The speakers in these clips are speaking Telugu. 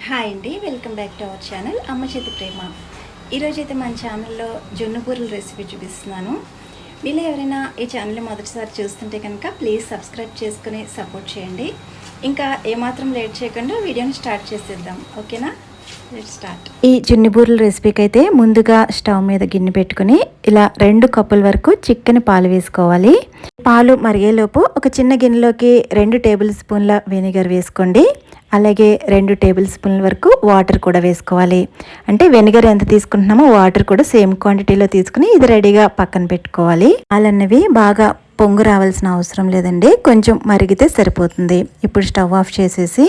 హాయ్ అండి, welcome back to our channel అమ్మ చేతి ప్రేమ. ఈరోజైతే మన ఛానల్లో జొన్న బూరెల రెసిపీ చూపిస్తున్నాను. మీరు ఎవరైనా ఈ ఛానల్ మొదటిసారి చూస్తుంటే కనుక ప్లీజ్ సబ్స్క్రైబ్ చేసుకుని సపోర్ట్ చేయండి. ఇంకా ఏమాత్రం లేట్ చేయకుండా వీడియోని స్టార్ట్ చేసేద్దాం, ఓకేనా? Let's start. ఈ జొన్న బూరెల రెసిపీకి అయితే ముందుగా స్టవ్ మీద గిన్నె పెట్టుకుని ఇలా 2 కప్పుల వరకు చిక్కని పాలు వేసుకోవాలి. పాలు మరిగేలోపు ఒక చిన్న గిన్నెలోకి 2 టేబుల్ స్పూన్ల వెనిగర్ వేసుకోండి. అలాగే 2 టేబుల్ స్పూన్ల వరకు వాటర్ కూడా వేసుకోవాలి. అంటే వెనిగర్ ఎంత తీసుకుంటున్నామో వాటర్ కూడా సేమ్ క్వాంటిటీలో తీసుకుని ఇది రెడీగా పక్కన పెట్టుకోవాలి. పాలన్నవి బాగా పొంగు రావాల్సిన అవసరం లేదండి, కొంచెం మరిగితే సరిపోతుంది. ఇప్పుడు స్టవ్ ఆఫ్ చేసేసి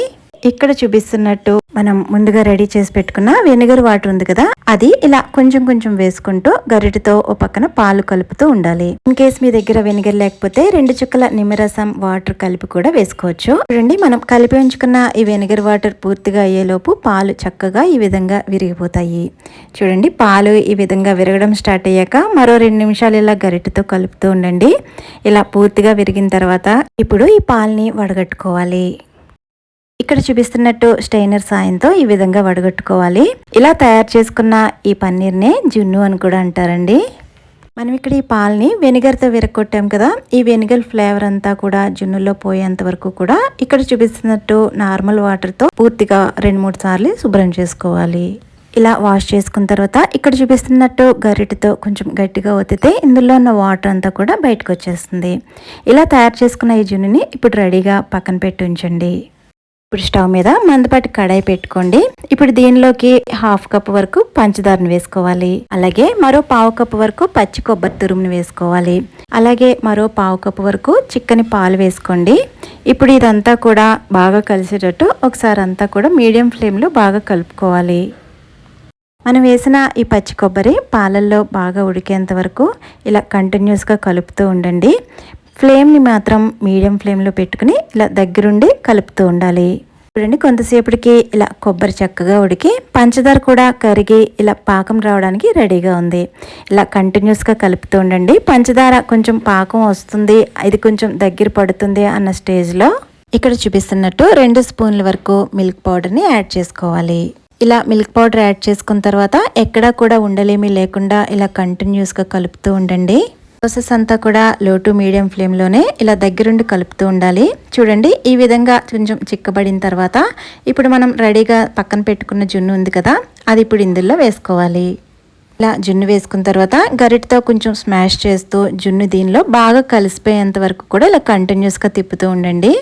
ఇక్కడ చూపిస్తున్నట్టు మనం ముందుగా రెడీ చేసి పెట్టుకున్న వెనిగర్ వాటర్ ఉంది కదా, అది ఇలా కొంచెం కొంచెం వేసుకుంటూ గరిటెతో ఓ పక్కన పాలు కలుపుతూ ఉండాలి. ఇన్ కేస్ మీ దగ్గర వెనిగర్ లేకపోతే 2 చుక్కల నిమ్మరసం వాటర్ కలిపి కూడా వేసుకోవచ్చు. చూడండి, మనం కలిపి ఉంచుకున్న ఈ వెనిగర్ వాటర్ పూర్తిగా అయ్యేలోపు పాలు చక్కగా ఈ విధంగా విరిగిపోతాయి. చూడండి, పాలు ఈ విధంగా విరగడం స్టార్ట్ అయ్యాక మరో 2 నిమిషాలు ఇలా గరిటెతో కలుపుతూ ఉండండి. ఇలా పూర్తిగా విరిగిన తర్వాత ఇప్పుడు ఈ పాలని వడగట్టుకోవాలి. ఇక్కడ చూపిస్తున్నట్టు స్టెయినర్ సాయంతో ఈ విధంగా వడగట్టుకోవాలి. ఇలా తయారు చేసుకున్న ఈ పన్నీర్నే జున్ను అని కూడా అంటారండి. మనం ఇక్కడ ఈ పాలని వెనిగర్తో విరగొట్టాం కదా, ఈ వెనిగర్ ఫ్లేవర్ అంతా కూడా జున్నులో పోయేంత వరకు కూడా ఇక్కడ చూపిస్తున్నట్టు నార్మల్ వాటర్తో పూర్తిగా 2-3 సార్లు శుభ్రం చేసుకోవాలి. ఇలా వాష్ చేసుకున్న తర్వాత ఇక్కడ చూపిస్తున్నట్టు గరిటెతో కొంచెం గట్టిగా ఒత్తితే ఇందులో ఉన్న వాటర్ అంతా కూడా బయటకు వచ్చేస్తుంది. ఇలా తయారు చేసుకున్న ఈ జున్నుని ఇప్పుడు రెడీగా పక్కన పెట్టి ఉంచండి. ఇప్పుడు స్టవ్ మీద మందపాటి కడాయి పెట్టుకోండి. ఇప్పుడు దీనిలోకి 1/2 కప్పు వరకు పంచదారను వేసుకోవాలి. అలాగే మరో 1/4 కప్పు వరకు పచ్చి కొబ్బరి తురుమును వేసుకోవాలి. అలాగే మరో 1/4 కప్పు వరకు చిక్కని పాలు వేసుకోండి. ఇప్పుడు ఇదంతా కూడా బాగా కలిసేటట్టు ఒకసారి అంతా కూడా మీడియం ఫ్లేమ్లో బాగా కలుపుకోవాలి. మనం వేసిన ఈ పచ్చి కొబ్బరి పాలల్లో బాగా ఉడికేంత వరకు ఇలా కంటిన్యూస్గా కలుపుతూ ఉండండి. ఫ్లేమ్ని మాత్రం మీడియం ఫ్లేమ్లో పెట్టుకుని ఇలా దగ్గరుండి కలుపుతూ ఉండాలి. చూడండి, కొంతసేపటికి ఇలా కొబ్బరి చక్కగా ఉడికి పంచదార కూడా కరిగి ఇలా పాకం రావడానికి రెడీగా ఉంది. ఇలా కంటిన్యూస్గా కలుపుతూ ఉండండి. పంచదార కొంచెం పాకం వస్తుంది, ఇది కొంచెం దగ్గర పడుతుంది అన్న స్టేజ్లో ఇక్కడ చూపిస్తున్నట్టు 2 స్పూన్ల వరకు మిల్క్ పౌడర్ని యాడ్ చేసుకోవాలి. ఇలా మిల్క్ పౌడర్ యాడ్ చేసుకున్న తర్వాత ఎక్కడా కూడా ఉండలేమీ లేకుండా ఇలా కంటిన్యూస్గా కలుపుతూ ఉండండి. ప్రాసెస్ అంతా కూడా లో టు మీడియం ఫ్లేమ్లోనే ఇలా దగ్గరుండి కలుపుతూ ఉండాలి. చూడండి, ఈ విధంగా కొంచెం చిక్కబడిన తర్వాత ఇప్పుడు మనం రెడీగా పక్కన పెట్టుకున్న జున్ను ఉంది కదా, అది ఇప్పుడు ఇందులో వేసుకోవాలి. ఇలా జున్ను వేసుకున్న తర్వాత గరిటెతో కొంచెం స్మాష్ చేస్తూ జున్ను దీనిలో బాగా కలిసిపోయేంత వరకు కూడా ఇలా కంటిన్యూస్గా తిప్పుతూ ఉండండి.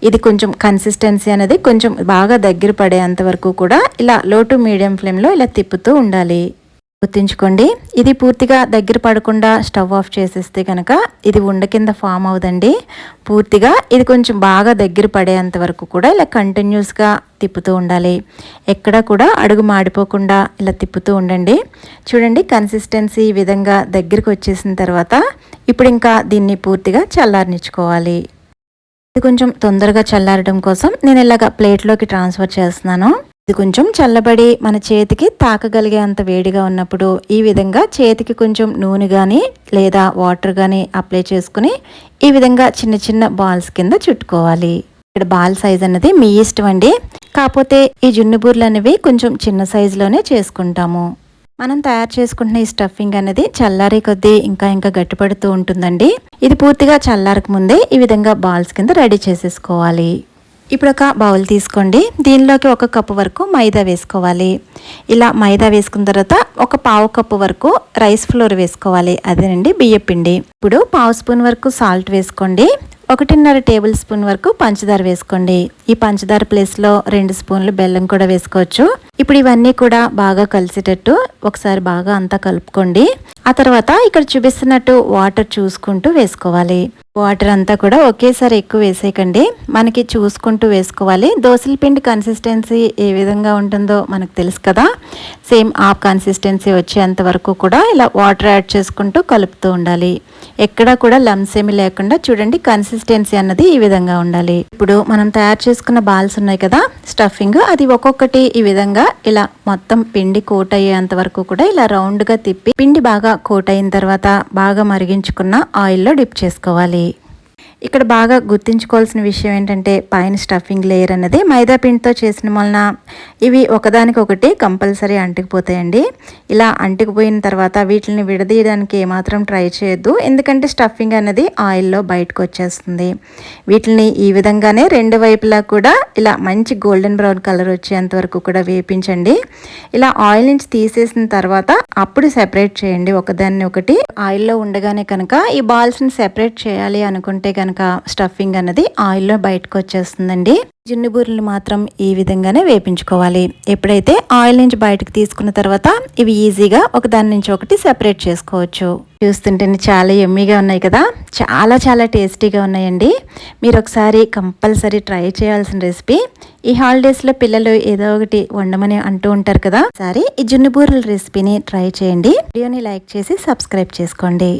ఇది కొంచెం కన్సిస్టెన్సీ అనేది కొంచెం బాగా దగ్గర పడేంత వరకు కూడా ఇలా లో టు మీడియం ఫ్లేమ్లో ఇలా తిప్పుతూ ఉండాలి. గుర్తుంచుకోండి, ఇది పూర్తిగా దగ్గర పడకుండా స్టవ్ ఆఫ్ చేసేస్తే కనుక ఇది ఉండ కింద ఫామ్ అవుదండి. పూర్తిగా ఇది కొంచెం బాగా దగ్గర పడేంత వరకు కూడా ఇలా కంటిన్యూస్గా తిప్పుతూ ఉండాలి. ఎక్కడ కూడా అడుగు మాడిపోకుండా ఇలా తిప్పుతూ ఉండండి. చూడండి, కన్సిస్టెన్సీ ఈ విధంగా దగ్గరికి వచ్చేసిన తర్వాత ఇప్పుడు ఇంకా దీన్ని పూర్తిగా చల్లారనిచ్చుకోవాలి. ఇది కొంచెం తొందరగా చల్లారడం కోసం నేను ఇలాగ ప్లేట్లోకి ట్రాన్స్ఫర్ చేస్తున్నాను. ఇది కొంచెం చల్లబడి మన చేతికి తాకగలిగే అంత వేడిగా ఉన్నప్పుడు ఈ విధంగా చేతికి కొంచెం నూనె కానీ లేదా వాటర్ కానీ అప్లై చేసుకుని ఈ విధంగా చిన్న చిన్న బాల్స్ కింద చుట్టుకోవాలి. ఇక్కడ బాల్ సైజ్ అనేది మీ ఇష్టం అండి, కాకపోతే ఈ జున్ను బూరెలు అనేవి కొంచెం చిన్న సైజులోనే చేసుకుంటాము. మనం తయారు చేసుకుంటున్న ఈ స్టఫింగ్ అనేది చల్లారే కొద్దీ ఇంకా గట్టిపడుతూ ఉంటుందండి. ఇది పూర్తిగా చల్లారక ముందే ఈ విధంగా బాల్స్ కింద రెడీ చేసేసుకోవాలి. ఇప్పుడు ఒక బౌల్ తీసుకోండి. దీనిలోకి 1 కప్పు వరకు మైదా వేసుకోవాలి. ఇలా మైదా వేసుకున్న తర్వాత ఒక 1/4 కప్పు వరకు రైస్ ఫ్లోర్ వేసుకోవాలి, అదేనండి బియ్యపిండి. ఇప్పుడు 1/2 స్పూన్ వరకు సాల్ట్ వేసుకోండి. 1.5 టేబుల్ స్పూన్ వరకు పంచదార వేసుకోండి. ఈ పంచదార ప్లేస్లో 2 స్పూన్లు బెల్లం కూడా వేసుకోవచ్చు. ఇప్పుడు ఇవన్నీ కూడా బాగా కలిసేటట్టు ఒకసారి బాగా అంతా కలుపుకోండి. ఆ తర్వాత ఇక్కడ చూపిస్తున్నట్టు వాటర్ చూసుకుంటూ వేసుకోవాలి. వాటర్ అంతా కూడా ఒకేసారి ఎక్కువ వేసేయకండి, మనకి చూసుకుంటూ వేసుకోవాలి. దోసల పిండి కన్సిస్టెన్సీ ఏ విధంగా ఉంటుందో మనకు తెలుసు కదా, సేమ్ ఆ కన్సిస్టెన్సీ వచ్చేంత వరకు కూడా ఇలా వాటర్ యాడ్ చేసుకుంటూ కలుపుతూ ఉండాలి. ఎక్కడా కూడా లమ్స్ ఏమి లేకుండా చూడండి, కన్సిస్టెన్సీ అన్నది ఈ విధంగా ఉండాలి. ఇప్పుడు మనం తయారు చేసుకున్న బాల్స్ ఉన్నాయి కదా స్టఫింగ్, అది ఒక్కొక్కటి ఈ విధంగా ఇలా మొత్తం పిండి కోట్ అయ్యేంత వరకు కూడా ఇలా రౌండ్గా తిప్పి పిండి బాగా కోట్ అయిన తర్వాత బాగా మరిగించుకున్న ఆయిల్లో డిప్ చేసుకోవాలి. ఇక్కడ బాగా గుర్తుంచుకోవాల్సిన విషయం ఏంటంటే పైన స్టఫింగ్ లేయర్ అన్నది మైదా పిండితో చేసిన వలన ఇవి ఒకదానికొకటి కంపల్సరీ అంటుకుపోతాయండి. ఇలా అంటుకుపోయిన తర్వాత వీటిని విడదీయడానికి ఏమాత్రం ట్రై చేయొద్దు, ఎందుకంటే స్టఫింగ్ అనేది ఆయిల్లో బయటకు వచ్చేస్తుంది. వీటిని ఈ విధంగానే రెండు వైపులా కూడా ఇలా మంచి గోల్డెన్ బ్రౌన్ కలర్ వచ్చేంత వరకు కూడా వేపించండి. ఇలా ఆయిల్ నుంచి తీసేసిన తర్వాత అప్పుడు సెపరేట్ చేయండి ఒకదాన్ని ఒకటి. ఆయిల్లో ఉండగానే కనుక ఈ బాల్స్ని సెపరేట్ చేయాలి అనుకుంటే కనుక స్టఫింగ్ అన్నది ఆయిల్లో బయటకు వచ్చేస్తుందండి. జున్ను బూరెలు మాత్రం ఈ విధంగానే వేపించుకోవాలి. ఎప్పుడైతే ఆయిల్ నుంచి బయటకు తీసుకున్న తర్వాత ఇవి ఈజీగా ఒకదాని నుంచి ఒకటి సెపరేట్ చేసుకోవచ్చు. చూస్తుంటేనే చాలా ఎమ్మీగా ఉన్నాయి కదా, చాలా చాలా టేస్టీగా ఉన్నాయండి. మీరు ఒకసారి కంపల్సరీ ట్రై చేయాల్సిన రెసిపీ. ఈ హాలిడేస్లో పిల్లలు ఏదో ఒకటి వండమని అంటూ ఉంటారు కదా, ఒకసారి ఈ జున్ను బూరెల రెసిపీని ట్రై చేయండి. వీడియోని లైక్ చేసి సబ్స్క్రైబ్ చేసుకోండి.